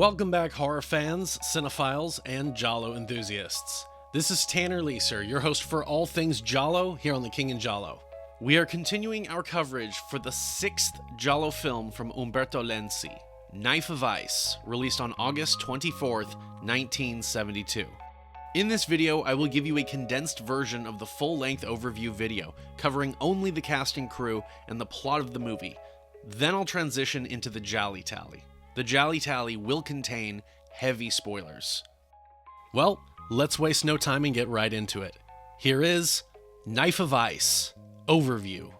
Welcome back, horror fans, cinephiles, and giallo enthusiasts. This is Tanner Leeser, your host for all things giallo here on The King in Giallo. We are continuing our coverage for the 6th giallo film from Umberto Lenzi, Knife of Ice, released on August 24th, 1972. In this video, I will give you a condensed version of the full-length overview video, covering only the cast and crew and the plot of the movie. Then I'll transition into the GialliTally. The GialliTally will contain heavy spoilers. Well, let's waste no time and get right into it. Here is Knife of Ice Overview.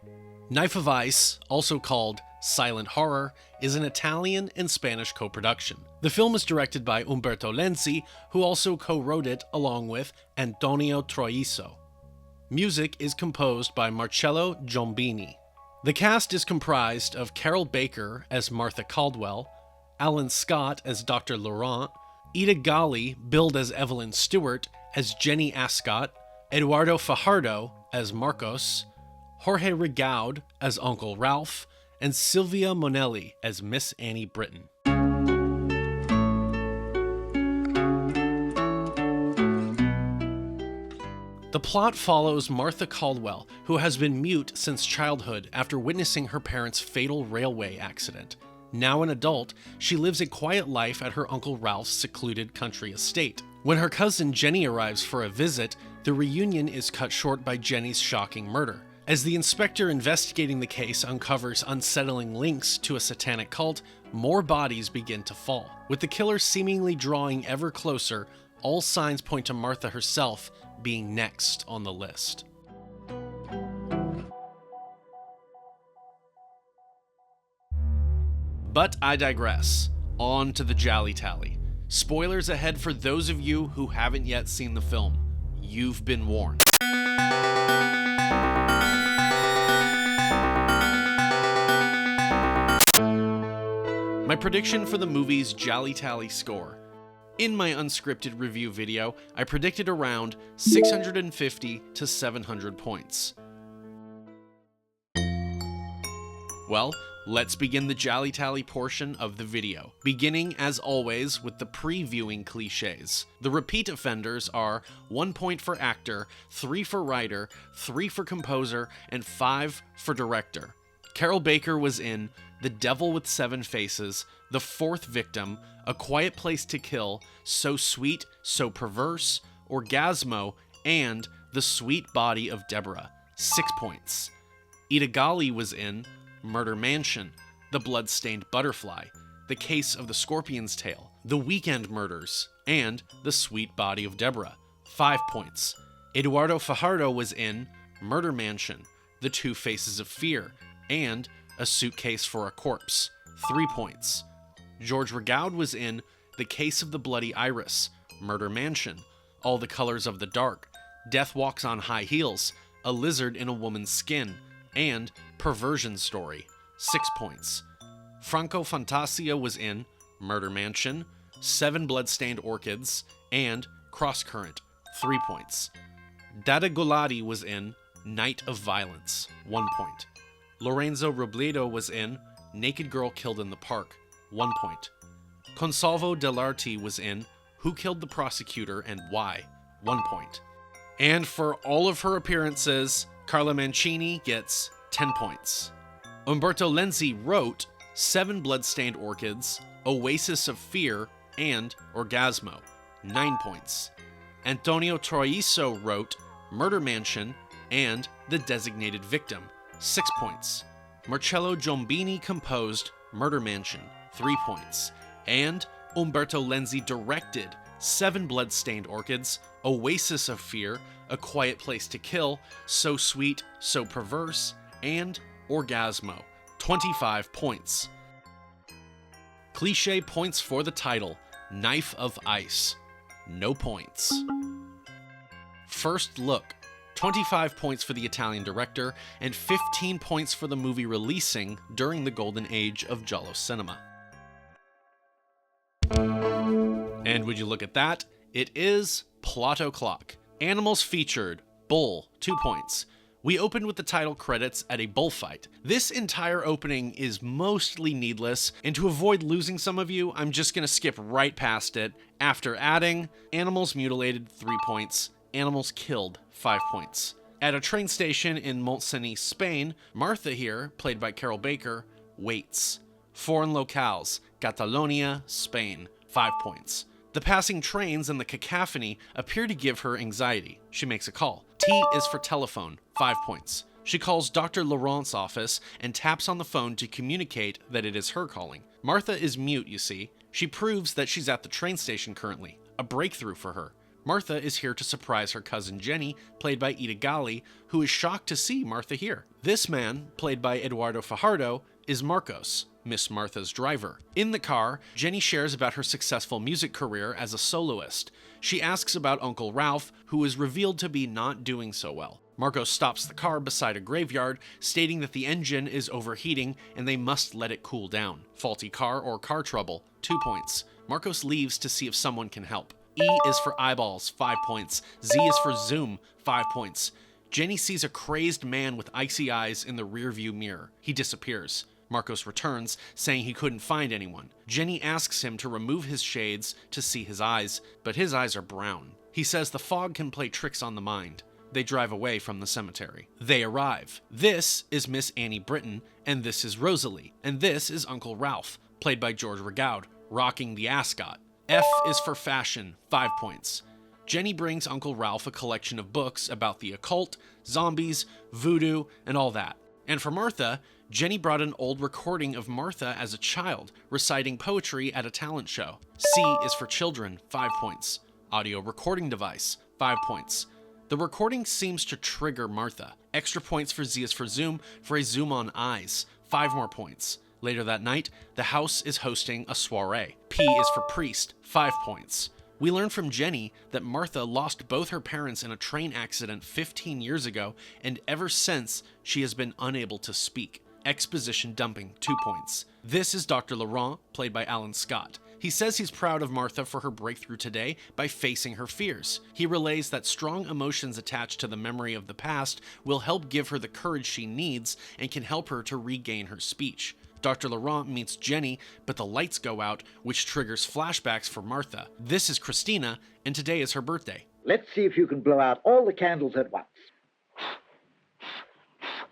Knife of Ice, also called Silent Horror, is an Italian and Spanish co-production. The film is directed by Umberto Lenzi, who also co-wrote it along with Antonio Troiso. Music is composed by Marcello Giombini. The cast is comprised of Carroll Baker as Martha Caldwell, Alan Scott as Dr. Laurent, Ida Galli, billed as Evelyn Stewart, as Jenny Ascot, Eduardo Fajardo as Marcos, Jorge Rigaud as Uncle Ralph, and Silvia Monelli as Miss Annie Britton. The plot follows Martha Caldwell, who has been mute since childhood after witnessing her parents' fatal railway accident. Now an adult, she lives a quiet life at her Uncle Ralph's secluded country estate. When her cousin Jenny arrives for a visit, the reunion is cut short by Jenny's shocking murder. As the inspector investigating the case uncovers unsettling links to a satanic cult, more bodies begin to fall. With the killer seemingly drawing ever closer, all signs point to Martha herself being next on the list. But I digress. On to the GialliTally. Spoilers ahead for those of you who haven't yet seen the film. You've been warned. My prediction for the movie's GialliTally score. In my unscripted review video, I predicted around 650 to 700 points. Well, let's begin the GialliTally portion of the video, beginning as always with the previewing cliches. The repeat offenders are 1 point for actor, 3 for writer, 3 for composer, and 5 for director. Carroll Baker was in The Devil with Seven Faces, The Fourth Victim, A Quiet Place to Kill, So Sweet, So Perverse, Orgasmo, and The Sweet Body of Deborah, 6 points. Ida Galli was in Murder Mansion, The Blood-Stained Butterfly, The Case of the Scorpion's Tail, The Weekend Murders, and The Sweet Body of Deborah, 5 points. Eduardo Fajardo was in Murder Mansion, The Two Faces of Fear, and A Suitcase for a Corpse, 3 points. George Rigaud was in The Case of the Bloody Iris, Murder Mansion, All the Colors of the Dark, Death Walks on High Heels, A Lizard in a Woman's Skin, and Perversion Story, 6 points. Franco Fantasia was in Murder Mansion, 7 Bloodstained Orchids, and Cross Current, 3 points. Dada Golati was in Night of Violence, 1 point. Lorenzo Robledo was in Naked Girl Killed in the Park, 1 point. Consalvo Dell'Arte was in Who Killed the Prosecutor and Why, 1 point. And for all of her appearances, Carla Mancini gets 10 points. Umberto Lenzi wrote 7 Bloodstained Orchids, Oasis of Fear, and Orgasmo, 9 points. Antonio Troiso wrote Murder Mansion and The Designated Victim, 6 points. Marcello Giombini composed Murder Mansion, 3 points. And Umberto Lenzi directed 7 Bloodstained Orchids, Oasis of Fear, A Quiet Place to Kill, So Sweet, So Perverse, and Orgasmo, 25 points. Cliché points for the title, Knife of Ice, no points. First look, 25 points for the Italian director, and 15 points for the movie releasing during the golden age of giallo cinema. And would you look at that? It is plot o'clock. Animals featured, bull, 2 points. We open with the title credits at a bullfight. This entire opening is mostly needless, and to avoid losing some of you, I'm just going to skip right past it. After adding, animals mutilated, 3 points, animals killed, 5 points. At a train station in Montcenis, Spain, Martha here, played by Carroll Baker, waits. Foreign locales, Catalonia, Spain, 5 points. The passing trains and the cacophony appear to give her anxiety. She makes a call. T is for telephone, 5 points. She calls Dr. Laurent's office and taps on the phone to communicate that it is her calling. Martha is mute, you see. She proves that she's at the train station currently, a breakthrough for her. Martha is here to surprise her cousin Jenny, played by Ida Galli, who is shocked to see Martha here. This man, played by Eduardo Fajardo, is Marcos, Miss Martha's driver. In the car, Jenny shares about her successful music career as a soloist. She asks about Uncle Ralph, who is revealed to be not doing so well. Marcos stops the car beside a graveyard, stating that the engine is overheating and they must let it cool down. Faulty car or car trouble, 2 points. Marcos leaves to see if someone can help. E is for eyeballs, 5 points. Z is for zoom, 5 points. Jenny sees a crazed man with icy eyes in the rearview mirror. He disappears. Marcos returns, saying he couldn't find anyone. Jenny asks him to remove his shades to see his eyes, but his eyes are brown. He says the fog can play tricks on the mind. They drive away from the cemetery. They arrive. This is Miss Annie Britton, and this is Rosalie, and this is Uncle Ralph, played by George Rigaud, rocking the Ascot. F is for fashion, 5 points. Jenny brings Uncle Ralph a collection of books about the occult, zombies, voodoo, and all that. And for Martha, Jenny brought an old recording of Martha as a child, reciting poetry at a talent show. C is for children, 5 points. Audio recording device, 5 points. The recording seems to trigger Martha. Extra points for Z is for zoom, for a zoom on eyes, 5 more points. Later that night, the house is hosting a soiree. P is for priest, 5 points. We learn from Jenny that Martha lost both her parents in a train accident 15 years ago, and ever since, she has been unable to speak. Exposition dumping, 2 points. This is Dr. Laurent, played by Alan Scott. He says he's proud of Martha for her breakthrough today by facing her fears. He relays that strong emotions attached to the memory of the past will help give her the courage she needs and can help her to regain her speech. Dr. Laurent meets Jenny, but the lights go out, which triggers flashbacks for Martha. This is Christina, and today is her birthday. Let's see if you can blow out all the candles at once.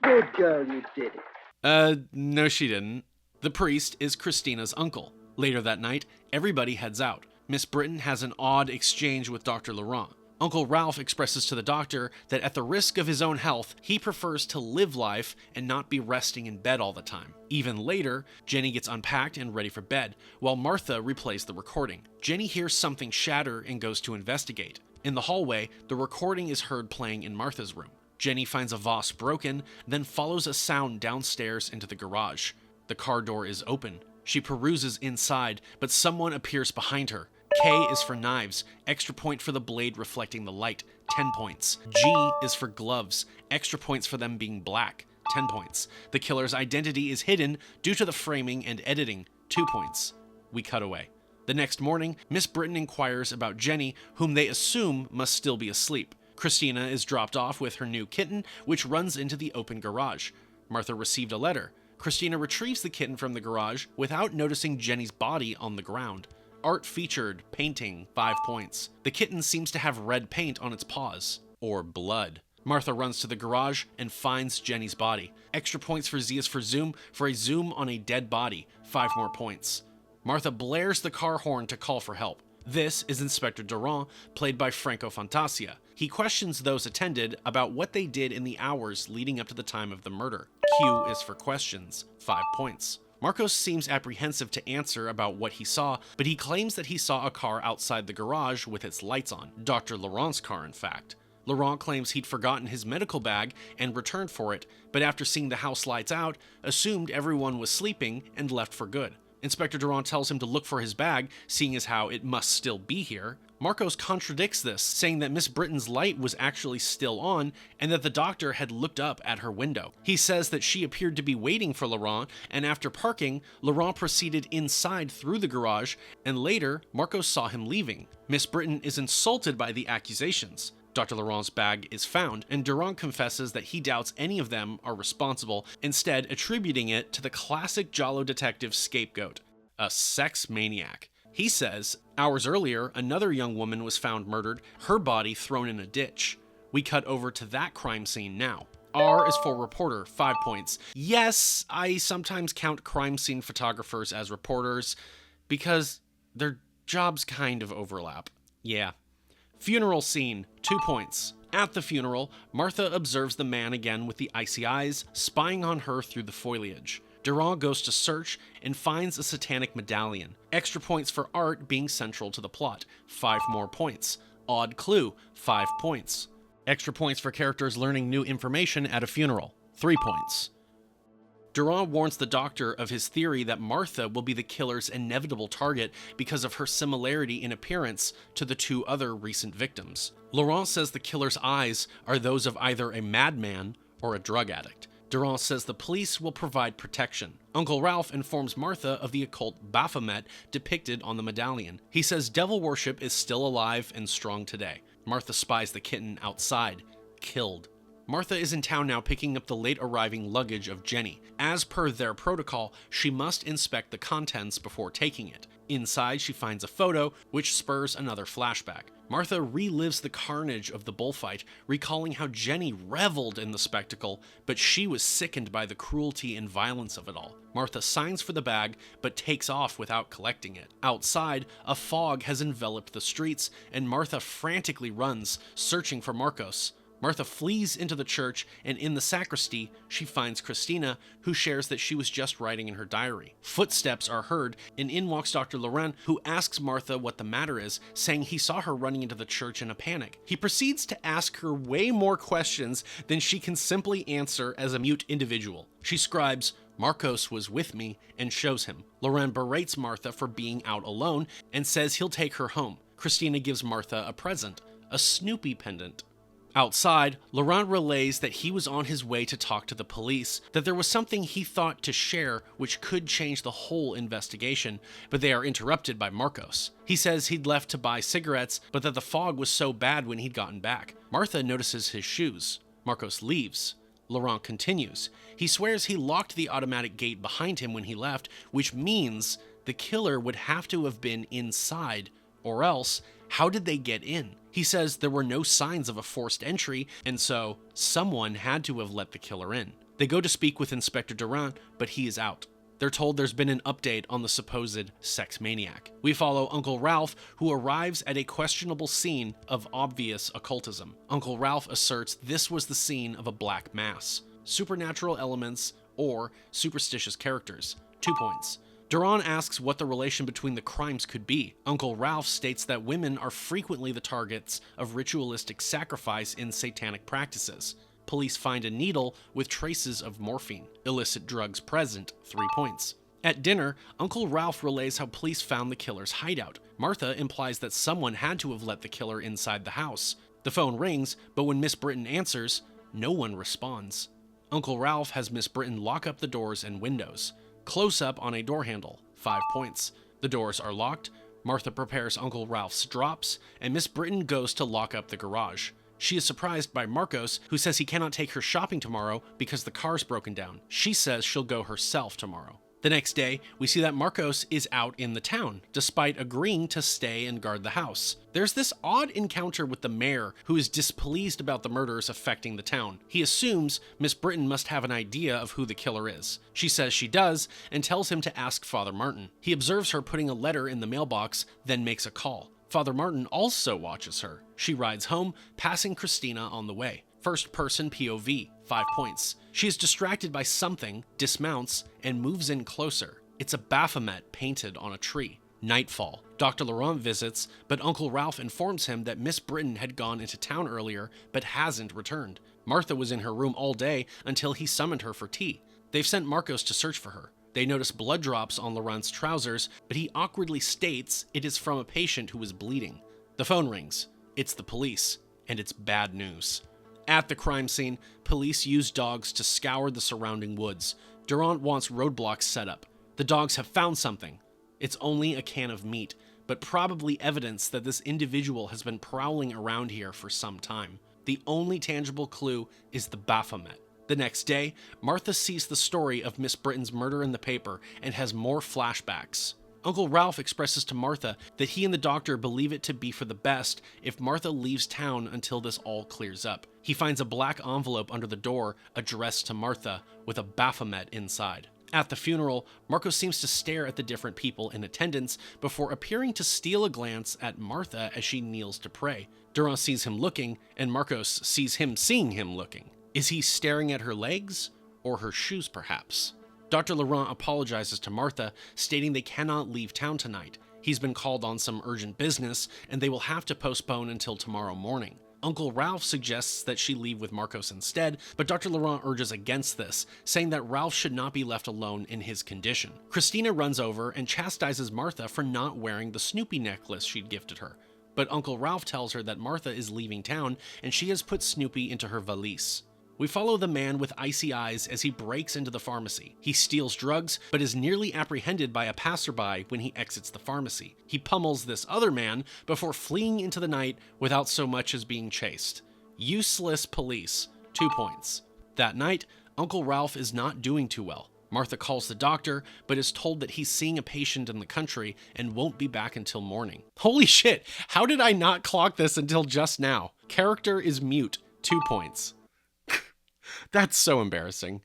Good girl, you did it. No she didn't. The priest is Christina's uncle. Later that night, everybody heads out. Miss Britton has an odd exchange with Dr. Laurent. Uncle Ralph expresses to the doctor that at the risk of his own health, he prefers to live life and not be resting in bed all the time. Even later, Jenny gets unpacked and ready for bed, while Martha replays the recording. Jenny hears something shatter and goes to investigate. In the hallway, the recording is heard playing in Martha's room. Jenny finds a vase broken, then follows a sound downstairs into the garage. The car door is open. She peruses inside, but someone appears behind her. K is for knives, extra point for the blade reflecting the light, 10 points. G is for gloves, extra points for them being black, 10 points. The killer's identity is hidden due to the framing and editing, 2 points. We cut away. The next morning, Miss Britton inquires about Jenny, whom they assume must still be asleep. Christina is dropped off with her new kitten, which runs into the open garage. Martha received a letter. Christina retrieves the kitten from the garage without noticing Jenny's body on the ground. Art featured, painting, 5 points. The kitten seems to have red paint on its paws, or blood. Martha runs to the garage and finds Jenny's body. Extra points for Z is for zoom, for a zoom on a dead body, 5 more points. Martha blares the car horn to call for help. This is Inspector Duran, played by Franco Fantasia. He questions those attended about what they did in the hours leading up to the time of the murder. Q is for questions, 5 points. Marcos seems apprehensive to answer about what he saw, but he claims that he saw a car outside the garage with its lights on. Dr. Laurent's car, in fact. Laurent claims he'd forgotten his medical bag and returned for it, but after seeing the house lights out, assumed everyone was sleeping and left for good. Inspector Duran tells him to look for his bag, seeing as how it must still be here. Marcos contradicts this, saying that Miss Britton's light was actually still on and that the doctor had looked up at her window. He says that she appeared to be waiting for Laurent, and after parking, Laurent proceeded inside through the garage, and later, Marcos saw him leaving. Miss Britton is insulted by the accusations. Dr. Laurent's bag is found, and Duran confesses that he doubts any of them are responsible, instead attributing it to the classic giallo detective scapegoat, a sex maniac. He says, hours earlier, another young woman was found murdered, her body thrown in a ditch. We cut over to that crime scene now. R is for reporter, 5 points. Yes, I sometimes count crime scene photographers as reporters, because their jobs kind of overlap. Yeah. Funeral scene, 2 points. At the funeral, Martha observes the man again with the icy eyes, spying on her through the foliage. Duran goes to search and finds a satanic medallion. Extra points for art being central to the plot, 5 more points. Odd clue, 5 points. Extra points for characters learning new information at a funeral, 3 points. Duran warns the doctor of his theory that Martha will be the killer's inevitable target because of her similarity in appearance to the 2 other recent victims. Laurent says the killer's eyes are those of either a madman or a drug addict. Duran says the police will provide protection. Uncle Ralph informs Martha of the occult Baphomet depicted on the medallion. He says devil worship is still alive and strong today. Martha spies the kitten outside, killed. Martha is in town now picking up the late arriving luggage of Jenny. As per their protocol, she must inspect the contents before taking it. Inside, she finds a photo, which spurs another flashback. Martha relives the carnage of the bullfight, recalling how Jenny reveled in the spectacle, but she was sickened by the cruelty and violence of it all. Martha signs for the bag, but takes off without collecting it. Outside, a fog has enveloped the streets, and Martha frantically runs, searching for Marcos. Martha flees into the church, and in the sacristy, she finds Christina, who shares that she was just writing in her diary. Footsteps are heard, and in walks Dr. Laurent, who asks Martha what the matter is, saying he saw her running into the church in a panic. He proceeds to ask her way more questions than she can simply answer as a mute individual. She scribes, "Marcos was with me," and shows him. Laurent berates Martha for being out alone, and says he'll take her home. Christina gives Martha a present, a Snoopy pendant. Outside, Laurent relays that he was on his way to talk to the police, that there was something he thought to share which could change the whole investigation, but they are interrupted by Marcos. He says he'd left to buy cigarettes, but that the fog was so bad when he'd gotten back. Martha notices his shoes. Marcos leaves. Laurent continues. He swears he locked the automatic gate behind him when he left, which means the killer would have to have been inside, or else, how did they get in? He says there were no signs of a forced entry, and so someone had to have let the killer in. They go to speak with Inspector Duran, but he is out. They're told there's been an update on the supposed sex maniac. We follow Uncle Ralph, who arrives at a questionable scene of obvious occultism. Uncle Ralph asserts this was the scene of a black mass, supernatural elements, or superstitious characters. 2 points. Duran asks what the relation between the crimes could be. Uncle Ralph states that women are frequently the targets of ritualistic sacrifice in satanic practices. Police find a needle with traces of morphine. Illicit drugs present, 3 points. At dinner, Uncle Ralph relays how police found the killer's hideout. Martha implies that someone had to have let the killer inside the house. The phone rings, but when Miss Britton answers, no one responds. Uncle Ralph has Miss Britton lock up the doors and windows. Close up on a door handle, 5 points. The doors are locked. Martha prepares Uncle Ralph's drops, and Miss Britton goes to lock up the garage. She is surprised by Marcos, who says he cannot take her shopping tomorrow because the car's broken down. She says she'll go herself tomorrow. The next day, we see that Marcos is out in the town, despite agreeing to stay and guard the house. There's this odd encounter with the mayor, who is displeased about the murders affecting the town. He assumes Miss Britton must have an idea of who the killer is. She says she does, and tells him to ask Father Martin. He observes her putting a letter in the mailbox, then makes a call. Father Martin also watches her. She rides home, passing Christina on the way. First person POV, 5 points. She is distracted by something, dismounts, and moves in closer. It's a Baphomet painted on a tree. Nightfall. Dr. Laurent visits, but Uncle Ralph informs him that Miss Britton had gone into town earlier, but hasn't returned. Martha was in her room all day until he summoned her for tea. They've sent Marcos to search for her. They notice blood drops on Laurent's trousers, but he awkwardly states it is from a patient who is bleeding. The phone rings. It's the police, and it's bad news. At the crime scene, police use dogs to scour the surrounding woods. Duran wants roadblocks set up. The dogs have found something. It's only a can of meat, but probably evidence that this individual has been prowling around here for some time. The only tangible clue is the Baphomet. The next day, Martha sees the story of Miss Britton's murder in the paper and has more flashbacks. Uncle Ralph expresses to Martha that he and the doctor believe it to be for the best if Martha leaves town until this all clears up. He finds a black envelope under the door addressed to Martha with a Baphomet inside. At the funeral, Marcos seems to stare at the different people in attendance before appearing to steal a glance at Martha as she kneels to pray. Duran sees him looking, and Marcos sees him seeing him looking. Is he staring at her legs? Or her shoes, perhaps? Dr. Laurent apologizes to Martha, stating they cannot leave town tonight. He's been called on some urgent business, and they will have to postpone until tomorrow morning. Uncle Ralph suggests that she leave with Marcos instead, but Dr. Laurent urges against this, saying that Ralph should not be left alone in his condition. Christina runs over and chastises Martha for not wearing the Snoopy necklace she'd gifted her. But Uncle Ralph tells her that Martha is leaving town and she has put Snoopy into her valise. We follow the man with icy eyes as he breaks into the pharmacy. He steals drugs, but is nearly apprehended by a passerby when he exits the pharmacy. He pummels this other man before fleeing into the night without so much as being chased. Useless police. 2 points. That night, Uncle Ralph is not doing too well. Martha calls the doctor, but is told that he's seeing a patient in the country and won't be back until morning. Holy shit, how did I not clock this until just now? Character is mute. 2 points. That's so embarrassing.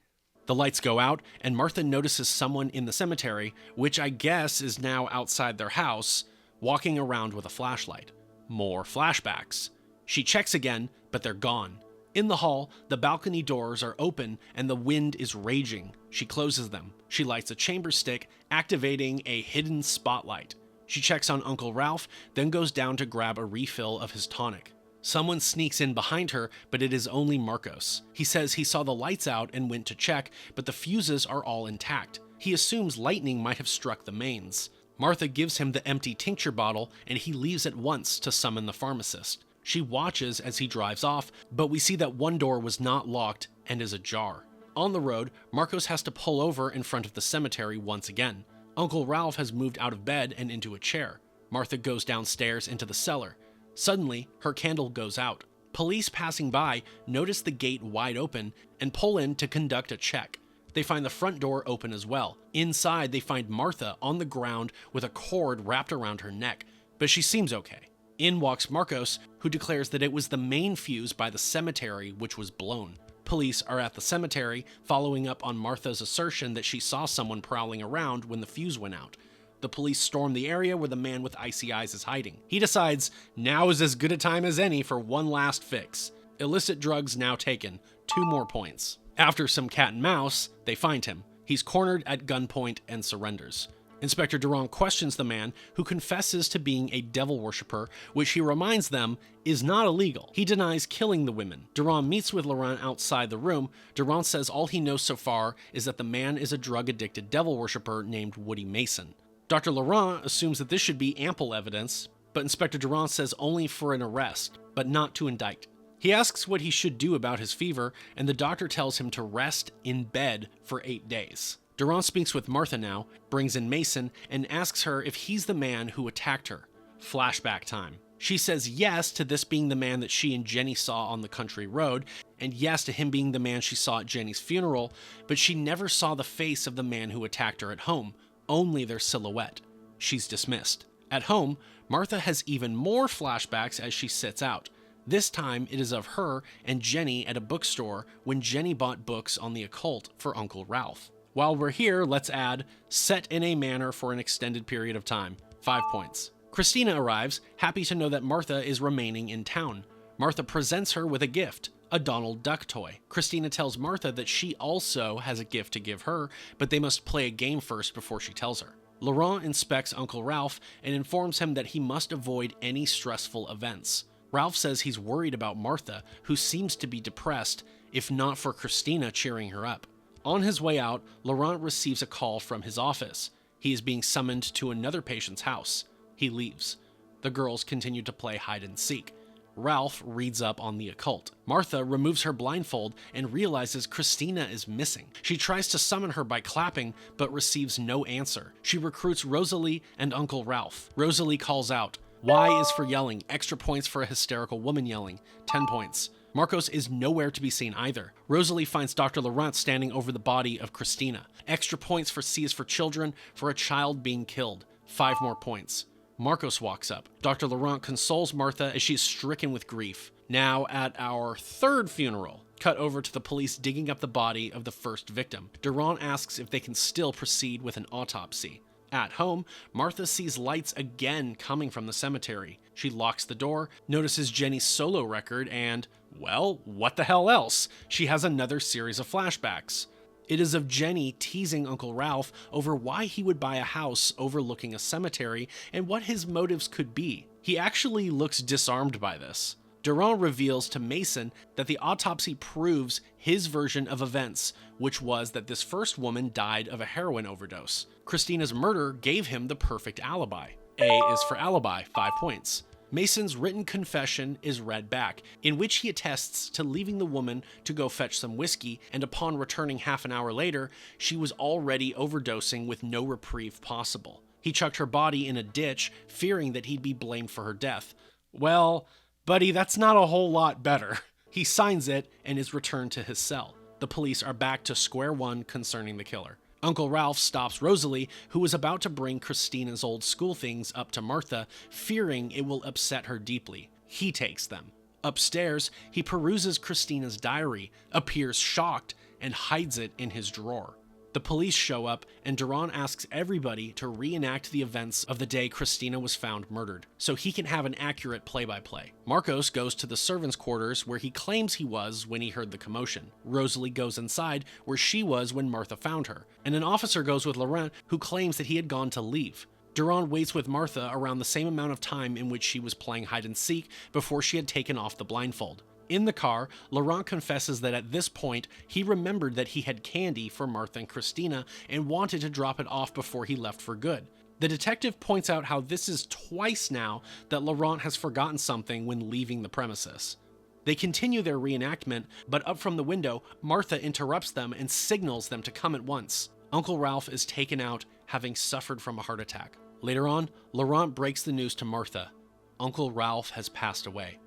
The lights go out, and Martha notices someone in the cemetery, which I guess is now outside their house, walking around with a flashlight. More flashbacks. She checks again, but they're gone. In the hall, the balcony doors are open and the wind is raging. She closes them. She lights a chamber stick, activating a hidden spotlight. She checks on Uncle Ralph, then goes down to grab a refill of his tonic. Someone sneaks in behind her, but it is only Marcos. He says he saw the lights out and went to check, but the fuses are all intact. He assumes lightning might have struck the mains. Martha gives him the empty tincture bottle, and he leaves at once to summon the pharmacist. She watches as he drives off, but we see that one door was not locked and is ajar. On the road, Marcos has to pull over in front of the cemetery once again. Uncle Ralph has moved out of bed and into a chair. Martha goes downstairs into the cellar. Suddenly, her candle goes out. Police passing by notice the gate wide open and pull in to conduct a check. They find the front door open as well. Inside, they find Martha on the ground with a cord wrapped around her neck, but she seems okay. In walks Marcos, who declares that it was the main fuse by the cemetery which was blown. Police are at the cemetery, following up on Martha's assertion that she saw someone prowling around when the fuse went out. The police storm the area where the man with icy eyes is hiding. He decides now is as good a time as any for one last fix. Illicit drugs now taken. 2 more points. After some cat and mouse, they find him. He's cornered at gunpoint and surrenders. Inspector Duran questions the man, who confesses to being a devil worshipper, which he reminds them is not illegal. He denies killing the women. Duran meets with Laurent outside the room. Duran says all he knows so far is that the man is a drug-addicted devil worshipper named Woody Mason. Dr. Laurent assumes that this should be ample evidence, but Inspector Duran says only for an arrest, but not to indict. He asks what he should do about his fever, and the doctor tells him to rest in bed for 8 days. Duran speaks with Martha now, brings in Mason, and asks her if he's the man who attacked her. Flashback time. She says yes to this being the man that she and Jenny saw on the country road, and yes to him being the man she saw at Jenny's funeral, but she never saw the face of the man who attacked her at home. Only their silhouette. She's dismissed. At home, Martha has even more flashbacks as she sits out. This time, it is of her and Jenny at a bookstore when Jenny bought books on the occult for Uncle Ralph. While we're here, let's add, set in a manor for an extended period of time. 5 points. Christina arrives, happy to know that Martha is remaining in town. Martha presents her with a gift. A Donald Duck toy. Christina tells Martha that she also has a gift to give her, but they must play a game first before she tells her. Laurent inspects Uncle Ralph and informs him that he must avoid any stressful events. Ralph says he's worried about Martha, who seems to be depressed, if not for Christina cheering her up. On his way out, Laurent receives a call from his office. He is being summoned to another patient's house. He leaves. The girls continue to play hide and seek. Ralph reads up on the occult. Martha removes her blindfold and realizes Christina is missing. She tries to summon her by clapping, but receives no answer. She recruits Rosalie and Uncle Ralph. Rosalie calls out, Y is for yelling, extra points for a hysterical woman yelling, 10 points. Marcos is nowhere to be seen either. Rosalie finds Dr. Laurent standing over the body of Christina. Extra points for C is for children, for a child being killed, 5 more points. Marcos walks up. Dr. Laurent consoles Martha as she is stricken with grief. Now at our third funeral, cut over to the police digging up the body of the first victim. Duran asks if they can still proceed with an autopsy. At home, Martha sees lights again coming from the cemetery. She locks the door, notices Jenny's solo record, and, well, what the hell else? She has another series of flashbacks. It is of Jenny teasing Uncle Ralph over why he would buy a house overlooking a cemetery and what his motives could be. He actually looks disarmed by this. Duran reveals to Mason that the autopsy proves his version of events, which was that this first woman died of a heroin overdose. Christina's murder gave him the perfect alibi. A is for alibi, 5 points. Mason's written confession is read back, in which he attests to leaving the woman to go fetch some whiskey, and upon returning half an hour later, she was already overdosing with no reprieve possible. He chucked her body in a ditch, fearing that he'd be blamed for her death. Well, buddy, that's not a whole lot better. He signs it and is returned to his cell. The police are back to square one concerning the killer. Uncle Ralph stops Rosalie, who is about to bring Christina's old school things up to Martha, fearing it will upset her deeply. He takes them. Upstairs, he peruses Christina's diary, appears shocked, and hides it in his drawer. The police show up, and Duran asks everybody to reenact the events of the day Christina was found murdered, so he can have an accurate play-by-play. Marcos goes to the servants' quarters where he claims he was when he heard the commotion. Rosalie goes inside where she was when Martha found her, and an officer goes with Laurent, who claims that he had gone to leave. Duran waits with Martha around the same amount of time in which she was playing hide-and-seek before she had taken off the blindfold. In the car, Laurent confesses that at this point, he remembered that he had candy for Martha and Christina and wanted to drop it off before he left for good. The detective points out how this is twice now that Laurent has forgotten something when leaving the premises. They continue their reenactment, but up from the window, Martha interrupts them and signals them to come at once. Uncle Ralph is taken out, having suffered from a heart attack. Later on, Laurent breaks the news to Martha. Uncle Ralph has passed away.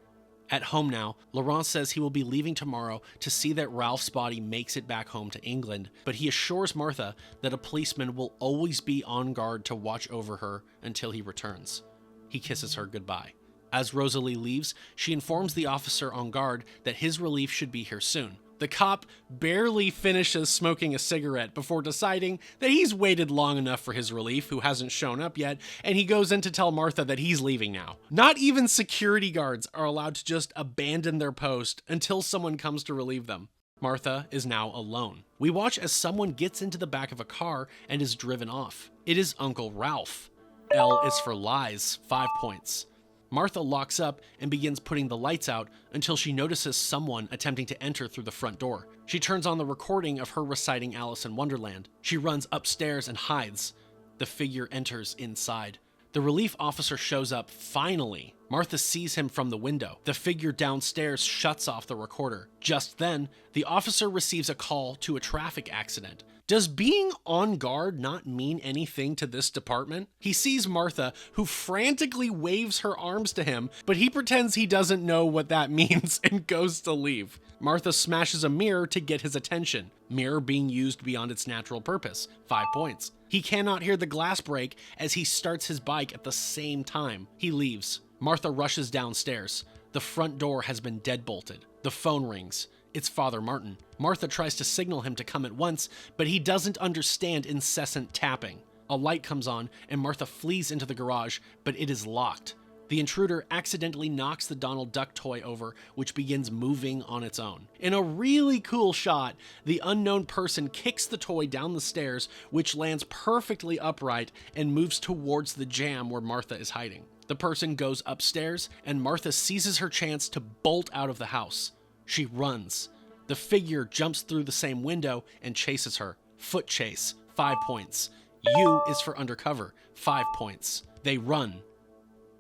At home now, Laurent says he will be leaving tomorrow to see that Ralph's body makes it back home to England, but he assures Martha that a policeman will always be on guard to watch over her until he returns. He kisses her goodbye. As Rosalie leaves, she informs the officer on guard that his relief should be here soon. The cop barely finishes smoking a cigarette before deciding that he's waited long enough for his relief, who hasn't shown up yet, and he goes in to tell Martha that he's leaving now. Not even security guards are allowed to just abandon their post until someone comes to relieve them. Martha is now alone. We watch as someone gets into the back of a car and is driven off. It is Uncle Ralph. L is for lies, 5 points. Martha locks up and begins putting the lights out until she notices someone attempting to enter through the front door. She turns on the recording of her reciting Alice in Wonderland. She runs upstairs and hides. The figure enters inside. The relief officer shows up finally. Martha sees him from the window. The figure downstairs shuts off the recorder. Just then, the officer receives a call to a traffic accident. Does being on guard not mean anything to this department? He sees Martha, who frantically waves her arms to him, but he pretends he doesn't know what that means and goes to leave. Martha smashes a mirror to get his attention. Mirror being used beyond its natural purpose, 5 points. He cannot hear the glass break as he starts his bike at the same time. He leaves. Martha rushes downstairs. The front door has been deadbolted. The phone rings. It's Father Martin. Martha tries to signal him to come at once, but he doesn't understand incessant tapping. A light comes on, and Martha flees into the garage, but it is locked. The intruder accidentally knocks the Donald Duck toy over, which begins moving on its own. In a really cool shot, the unknown person kicks the toy down the stairs, which lands perfectly upright and moves towards the jam where Martha is hiding. The person goes upstairs, and Martha seizes her chance to bolt out of the house. She runs. The figure jumps through the same window and chases her. Foot chase, 5 points. U is for undercover, 5 points. They run,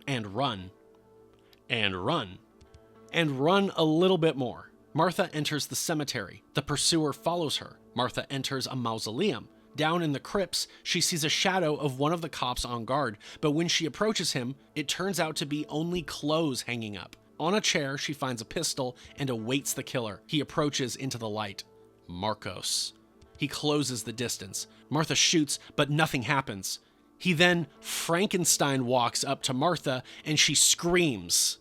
and run, and run. And run a little bit more. Martha enters the cemetery. The pursuer follows her. Martha enters a mausoleum. Down in the crypts, she sees a shadow of one of the cops on guard, but when she approaches him, it turns out to be only clothes hanging up. On a chair, she finds a pistol and awaits the killer. He approaches into the light. Marcos. He closes the distance. Martha shoots, but nothing happens. He then Frankenstein walks up to Martha, and she screams.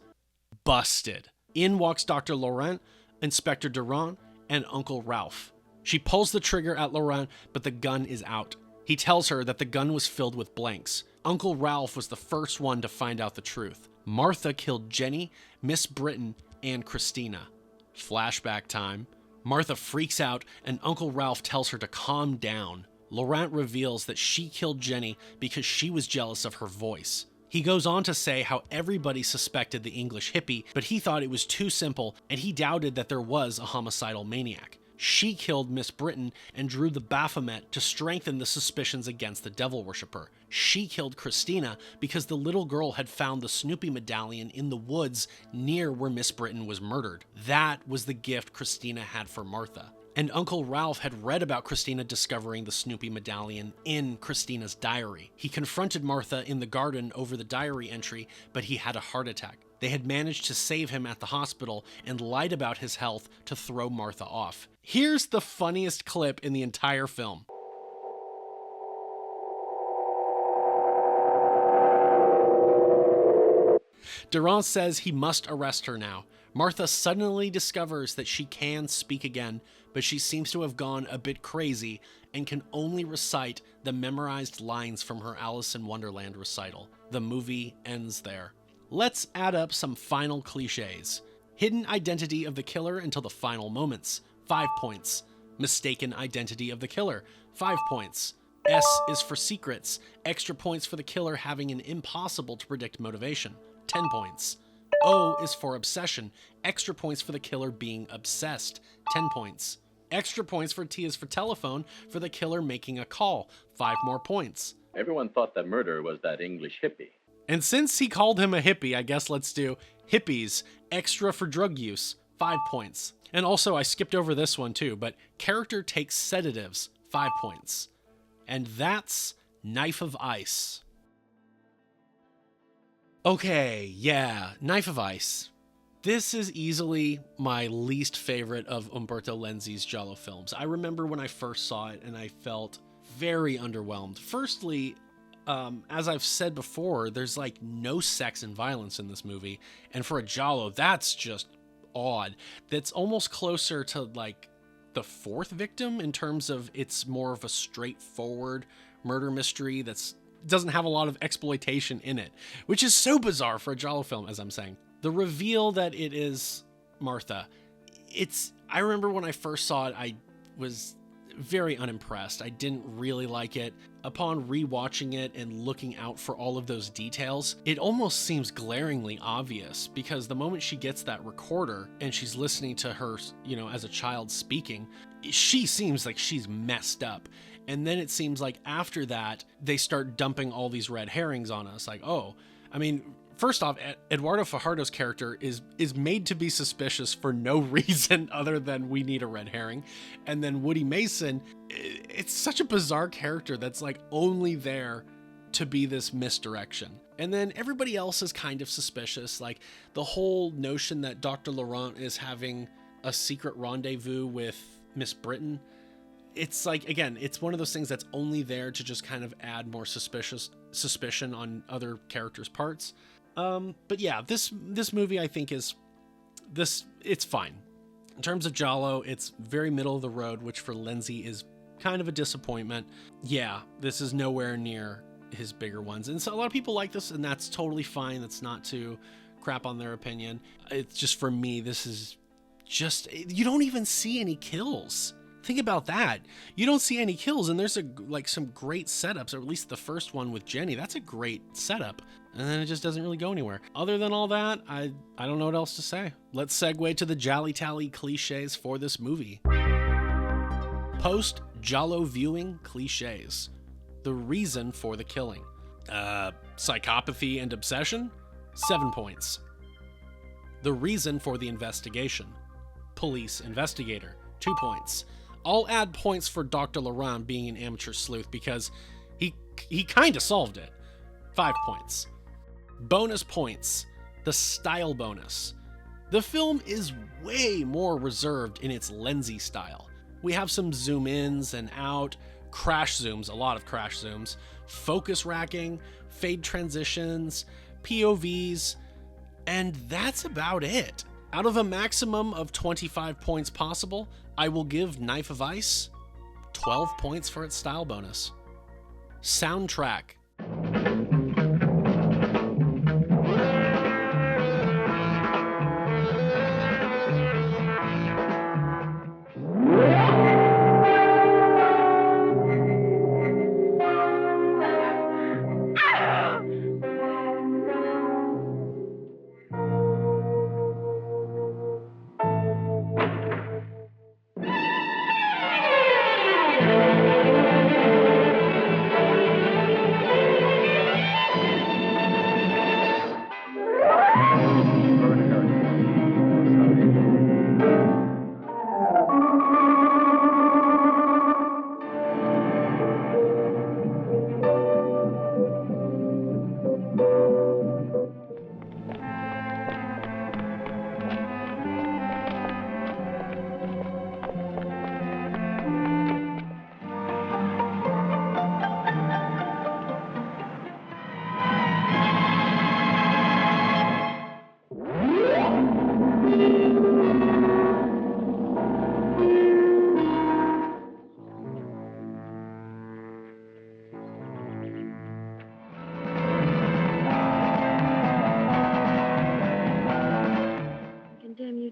Busted. In walks Dr. Laurent, Inspector Duran, and Uncle Ralph. She pulls the trigger at Laurent, but the gun is out. He tells her that the gun was filled with blanks. Uncle Ralph was the first one to find out the truth. Martha killed Jenny, Miss Britton, and Christina. Flashback time. Martha freaks out, and Uncle Ralph tells her to calm down. Laurent reveals that she killed Jenny because she was jealous of her voice. He goes on to say how everybody suspected the English hippie, but he thought it was too simple, and he doubted that there was a homicidal maniac. She killed Miss Britton and drew the Baphomet to strengthen the suspicions against the devil worshipper. She killed Christina because the little girl had found the Snoopy medallion in the woods near where Miss Britton was murdered. That was the gift Christina had for Martha. And Uncle Ralph had read about Christina discovering the Snoopy medallion in Christina's diary. He confronted Martha in the garden over the diary entry, but he had a heart attack. They had managed to save him at the hospital and lied about his health to throw Martha off. Here's the funniest clip in the entire film. Duran says he must arrest her now. Martha suddenly discovers that she can speak again, but she seems to have gone a bit crazy and can only recite the memorized lines from her Alice in Wonderland recital. The movie ends there. Let's add up some final cliches. Hidden identity of the killer until the final moments, 5 points. Mistaken identity of the killer, 5 points. S is for secrets, extra points for the killer having an impossible to predict motivation, 10 points. O is for obsession, extra points for the killer being obsessed, 10 points. Extra points for T is for telephone for the killer making a call, 5 more points. Everyone thought the murderer was that English hippie. And since he called him a hippie, I guess let's do hippies, extra for drug use, 5 points. And also, I skipped over this one too, but character takes sedatives, 5 points. And that's Knife of Ice. Okay, yeah, Knife of Ice. This is easily my least favorite of Umberto Lenzi's giallo films. I remember when I first saw it and I felt very underwhelmed. Firstly, as I've said before, there's like no sex and violence in this movie. And for a giallo, that's just odd. That's almost closer to like the fourth victim in terms of it's more of a straightforward murder mystery that's doesn't have a lot of exploitation in it, which is so bizarre for a giallo film, as I'm saying. The reveal that it is Martha, I remember when I first saw it, I was very unimpressed. I didn't really like it. Upon rewatching it and looking out for all of those details, it almost seems glaringly obvious, because the moment she gets that recorder and she's listening to her, as a child speaking, she seems like she's messed up. And then it seems like after that, they start dumping all these red herrings on us. Like, first off, Eduardo Fajardo's character is made to be suspicious for no reason other than we need a red herring. And then Woody Mason, it's such a bizarre character that's like only there to be this misdirection. And then everybody else is kind of suspicious. Like the whole notion that Dr. Laurent is having a secret rendezvous with Miss Britton. It's like, again, it's one of those things that's only there to just kind of add more suspicion on other characters' parts. But yeah, this movie I think it's fine. In terms of giallo, it's very middle of the road, which for Lenzi is kind of a disappointment. Yeah, this is nowhere near his bigger ones. And so a lot of people like this, and that's totally fine. That's not to crap on their opinion. It's just, for me, this is just, you don't even see any kills. Think about that. You don't see any kills, and there's some great setups, or at least the first one with Jenny. That's a great setup, and then it just doesn't really go anywhere. Other than all that, I don't know what else to say. Let's segue to the GialliTally cliches for this movie. Post-giallo viewing cliches. The reason for the killing. Psychopathy and obsession, 7 points. The reason for the investigation. Police investigator, 2 points. I'll add points for Dr. Laurent being an amateur sleuth because he kind of solved it. 5 points. Bonus points. The style bonus. The film is way more reserved in its Lenzi style. We have some zoom ins and out, crash zooms, a lot of crash zooms, focus racking, fade transitions, POVs, and that's about it. Out of a maximum of 25 points possible, I will give Knife of Ice 12 points for its style bonus. Soundtrack.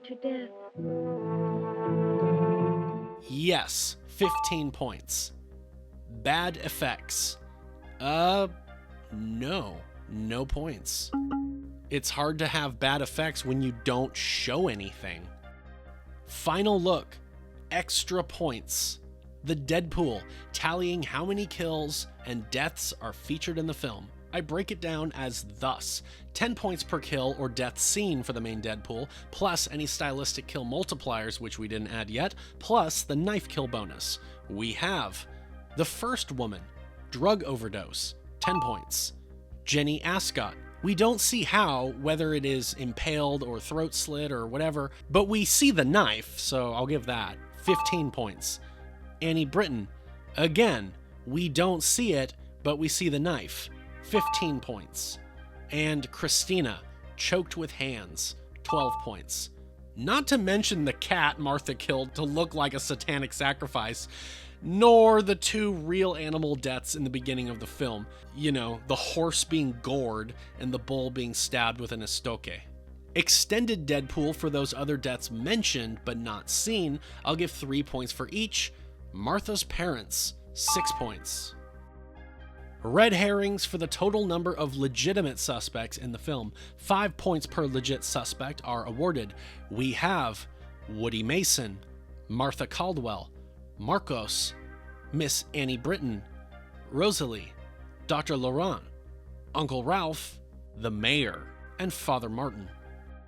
To death. Yes, 15 points. Bad effects. No points. It's hard to have bad effects when you don't show anything. Final look, extra points. The Deadpool, tallying how many kills and deaths are featured in the film. I break it down as thus: 10 points per kill or death seen for the main Deadpool, plus any stylistic kill multipliers, which we didn't add yet, plus the knife kill bonus. We have the first woman, drug overdose, 10 points. Jenny Ascot. We don't see how, whether it is impaled or throat slit or whatever, but we see the knife, so I'll give that 15 points. Annie Britton. Again, we don't see it, but we see the knife. 15 points. And Christina, choked with hands, 12 points. Not to mention the cat Martha killed to look like a satanic sacrifice, nor the 2 real animal deaths in the beginning of the film. You know, the horse being gored and the bull being stabbed with an estoque. Extended Deadpool for those other deaths mentioned but not seen, I'll give 3 points for each. Martha's parents, 6 points. Red herrings for the total number of legitimate suspects in the film. 5 points per legit suspect are awarded. We have Woody Mason, Martha Caldwell, Marcos, Miss Annie Britton, Rosalie, Dr. Laurent, Uncle Ralph, the Mayor, and Father Martin.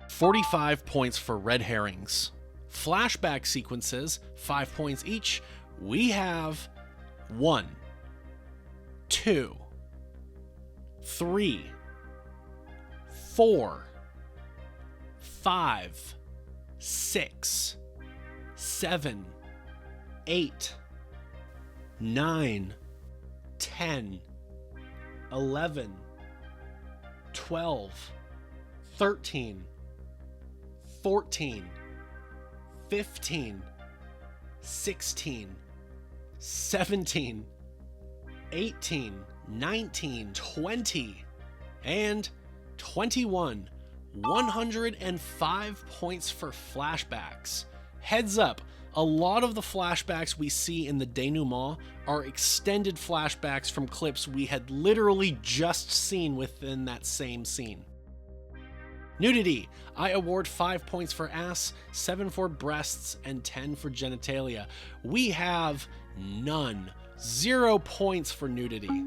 45 points for red herrings. Flashback sequences, 5 points each. We have 1, 2, 3, 4, 5, 6, 7, 8, 9, 10, 11, 12, 13, 14, 15, 16, 17, 18, 19, 20, and 21. 105 points for flashbacks. Heads up, a lot of the flashbacks we see in the denouement are extended flashbacks from clips we had literally just seen within that same scene. Nudity. I award 5 points for ass, 7 for breasts, and 10 for genitalia. We have none. 0 points for nudity.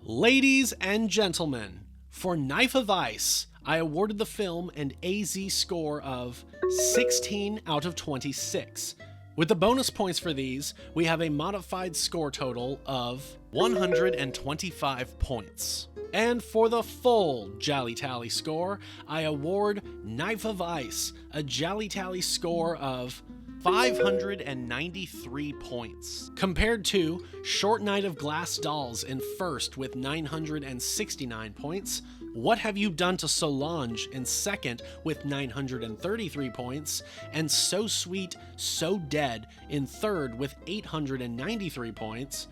Ladies and gentlemen, For Knife of Ice, I awarded the film an AZ score of 16 out of 26. With the bonus points for these, we have a modified score total of 125 points. And for the full GialliTally score, I award Knife of Ice a GialliTally score of 593 points, compared to Short Night of Glass Dolls in first with 969 points, What Have You Done to Solange in second with 933 points, and So Sweet, So Dead in third with 893 points.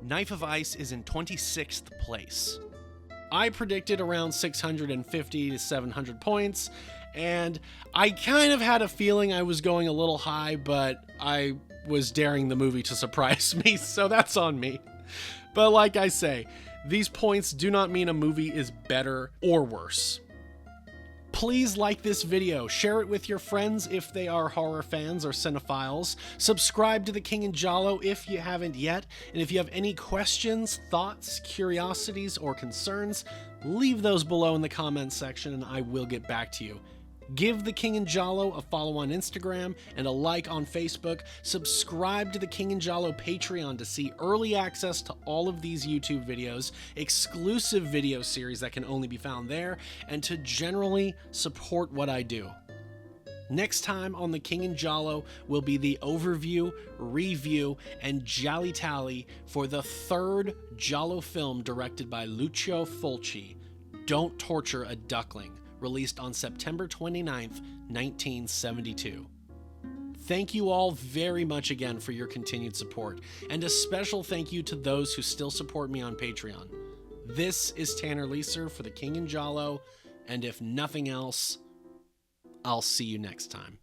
Knife of Ice is in 26th place. I predicted around 650 to 700 points, and I kind of had a feeling I was going a little high, but I was daring the movie to surprise me, so that's on me. But like I say, these points do not mean a movie is better or worse. Please like this video, share it with your friends if they are horror fans or cinephiles, subscribe to The King in Giallo if you haven't yet, and if you have any questions, thoughts, curiosities, or concerns, leave those below in the comments section and I will get back to you. Give The King in Giallo a follow on Instagram and a like on Facebook. Subscribe to The King in Giallo Patreon to see early access to all of these YouTube videos, exclusive video series that can only be found there, and to generally support what I do. Next time on The King in Giallo will be the overview, review, and GialliTally for the third Giallo film directed by Lucio Fulci, Don't Torture a Duckling, released on September 29th, 1972. Thank you all very much again for your continued support, and a special thank you to those who still support me on Patreon. This is Tanner Leeser for The King in Giallo, and if nothing else, I'll see you next time.